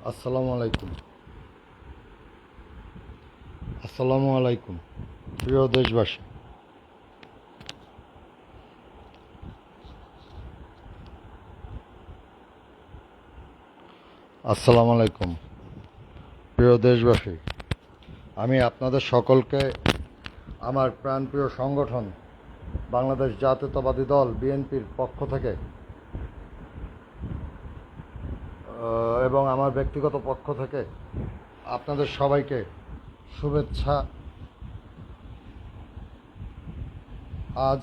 আসসালামু আলাইকুম। আসসালামু আলাইকুম প্রিয় দেশবাসী। আসসালামু আলাইকুম প্রিয় দেশবাসী। আমি আপনাদের সকলকে আমার প্রাণপ্রিয় সংগঠন বাংলাদেশ জাতীয়তাবাদী দল বিএনপির পক্ষ থেকে এবং আমার ব্যক্তিগত পক্ষ থেকে আপনাদের সবাইকে শুভেচ্ছা। আজ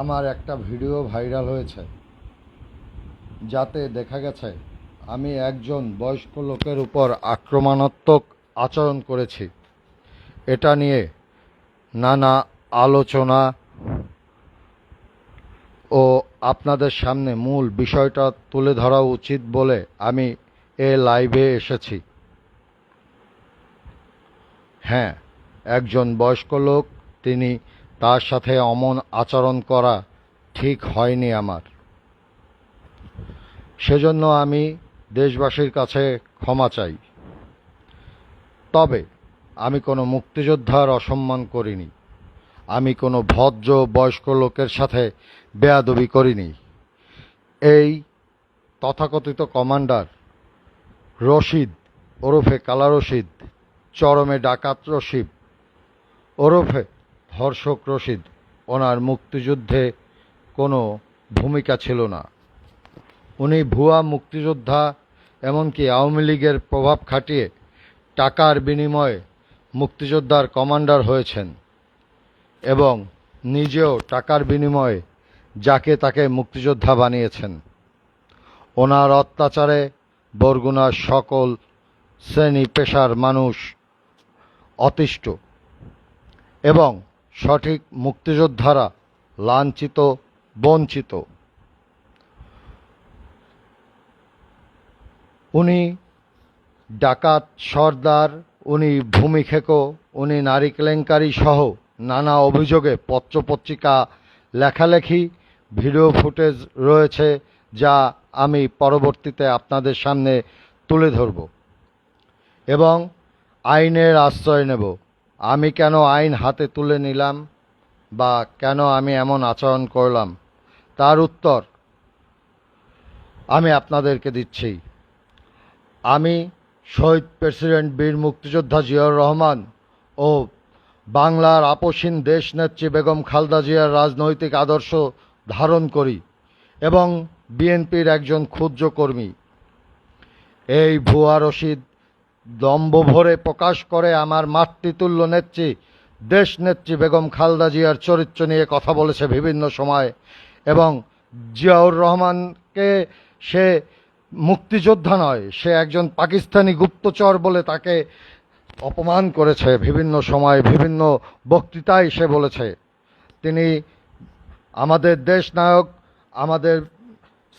আমার একটা ভিডিও ভাইরাল হয়েছে, যাতে দেখা গেছে আমি একজন বয়স্ক লোকের উপর আক্রমণাত্মক আচরণ করেছি। এটা নিয়ে নানা আলোচনা ও আপনাদের সামনে মূল বিষয়টা তুলে ধরা উচিত বলে আমি এ লাইভে এসেছি। হ্যাঁ, একজন বয়স্ক লোক, তিনি, তার সাথে অমন আচরণ করা ঠিক হয়নি আমার। সেজন্য আমি দেশবাসীর কাছে ক্ষমা চাই। তবে আমি কোনো মুক্তিযোদ্ধার অসম্মান করিনি, আমি কোনো ভদ্র বয়স্ক লোকের সাথে বেয়াদবি করিনি। এই তথাকথিত কমান্ডার রশিদ ওরফে কালা রশিদ, চরমে ডাকাত রশিদ ওরফে ধর্ষক রশিদ, ওনার মুক্তিযুদ্ধে কোনো ভূমিকা ছিল না। উনি ভুয়া মুক্তিযোদ্ধা, এমনকি আওয়ামী লীগের প্রভাব খাটিয়ে টাকার বিনিময়ে মুক্তিযোদ্ধার কমান্ডার হয়েছেন এবং নিজেও টাকার বিনিময়ে যাকে তাকে মুক্তিযোদ্ধা বানিয়েছেন। ওনার অত্যাচারে বরগুনার সকল শ্রেণী পেশার মানুষ অতিষ্ঠ এবং সঠিক মুক্তিযোদ্ধারা লাঞ্ছিত, বঞ্চিত। উনি ডাকাত সর্দার, উনি ভূমি খেকো, উনি নারী কেলেঙ্কারি সহ নানা অভিযোগে পত্রপত্রিকা লেখালেখি, ভিডিও ফুটেজ রয়েছে, যা আমি পরবর্তীতে আপনাদের সামনে তুলে ধরব এবং আইনের আশ্রয় নেব। আমি কেন আইন হাতে তুলে নিলাম বা কেন আমি এমন আচরণ করলাম, তার উত্তর আমি আপনাদেরকে দিচ্ছি। আমি শহীদ প্রেসিডেন্ট বীর মুক্তিযোদ্ধা জিয়াউর রহমান ও বাংলার আপসহীন দেশনেত্রী বেগম খালেদা জিয়ার রাজনৈতিক আদর্শ ধারণ করি এবং বিএনপির একজন ক্ষুদ্র কর্মী। এই ভুয়া রশিদ দম্ভ ভরে প্রকাশ করে আমার মাতৃতুল্য নেত্রী, দেশনেত্রী বেগম খালেদা জিয়ার চরিত্র নিয়ে কথা বলেছে বিভিন্ন সময় এবং জিয়াউর রহমানকে সে মুক্তিযোদ্ধা নয়, সে একজন পাকিস্তানি গুপ্তচর বলে তাকে অপমান করেছে বিভিন্ন সময়, বিভিন্ন বক্তৃতায় সে বলেছে। তিনি আমাদের দেশ নায়ক, আমাদের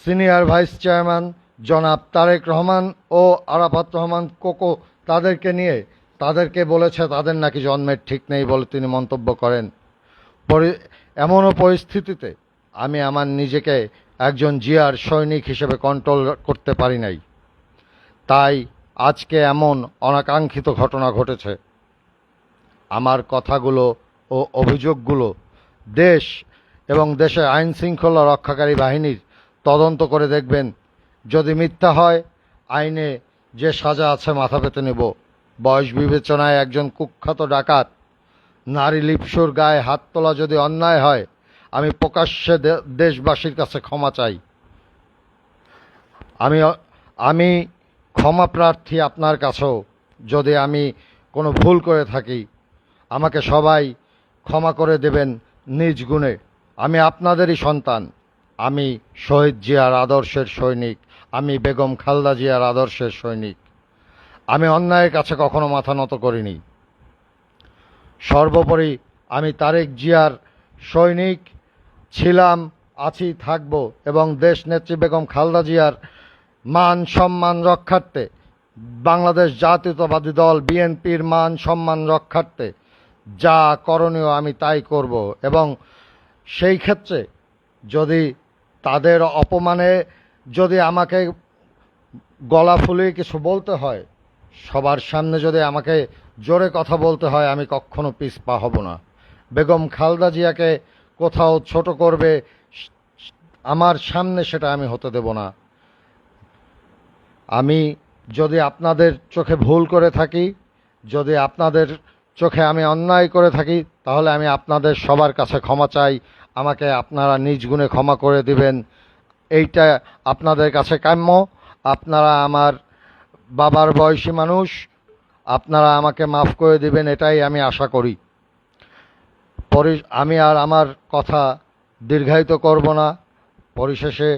সিনিয়র ভাইস চেয়ারম্যান জনাব তারেক রহমান ও আরাফাত রহমান কোকো, তাদেরকে নিয়ে তাদেরকে বলেছে তাদের নাকি জন্মের ঠিক নেই বলে তিনি মন্তব্য করেন। এমনও পরিস্থিতিতে আমি আমার নিজেকে একজন জিয়ার সৈনিক হিসেবে কন্ট্রোল করতে পারি নাই, তাই আজকে এমন অনাকাঙ্ক্ষিত ঘটনা ঘটেছে। আমার কথাগুলো ও অভিযোগগুলো দেশ এবং দেশের আইন শৃঙ্খলা রক্ষাকারী বাহিনীর তদন্ত করে দেখবেন। যদি মিথ্যা হয়, আইনে যে সাজা আছে মাথা পেতে নেব। বয়স বিবেচনায় একজন কুখ্যাত ডাকাত, নারী লিপসুর গায়ে হাত তোলা যদি অন্যায় হয়, আমি প্রকাশ্যে দেশবাসীর কাছে ক্ষমা চাই। আমি ক্ষমা প্রার্থী আপনার কাছেও। যদি আমি কোনো ভুল করে থাকি, আমাকে সবাই ক্ষমা করে দেবেন নিজ গুণে। আমি আপনাদেরই সন্তান, আমি শহীদ জিয়ার আদর্শের সৈনিক, আমি বেগম খালেদা জিয়ার আদর্শের সৈনিক। আমি অন্যায়ের কাছে কখনো মাথা নত করিনি। সর্বোপরি আমি তারেক জিয়ার সৈনিক ছিলাম, আছি, থাকব এবং দেশ নেত্রী বেগম খালেদা জিয়ার মান সম্মান রক্ষার্থে, বাংলাদেশ জাতীয়তাবাদী দল বিএনপির মান সম্মান রক্ষার্থে যা করণীয় আমি তাই করব এবং সেই ক্ষেত্রে যদি তাদের অপমানে যদি আমাকে গলা ফুলিয়ে কিছু বলতে হয়, সবার সামনে যদি আমাকে জোরে কথা বলতে হয়, আমি কখনো পিছপা হব না। বেগম খালেদা জিয়াকে কোথাও ছোট করবে আমার সামনে, সেটা আমি হতে দেব না। আমি যদি আপনাদের চোখে ভুল করে থাকি, যদি আপনাদের চোখে আমি অন্যায় করে থাকি, তাহলে আমি আপনাদের সবার কাছে ক্ষমা চাই। আমাকে আপনারা নিজ গুণে ক্ষমা করে দিবেন, এইটা আপনাদের কাছে কাম্য। আপনারা আমার বাবার বয়সী মানুষ, আপনারা আমাকে মাফ করে দিবেন, এটাই আমি আশা করি। আমি আর আমার কথা দীর্ঘায়িত করব না। পরিশেষে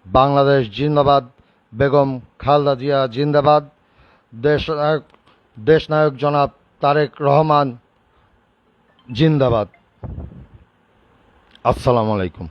বাংলাদেশ জিন্দাবাদ, বেগম খালেদা জিয়া জিন্দাবাদ, দেশনায়ক জনাব তারেক রহমান জিন্দাবাদ। আসসালামু আলাইকুম।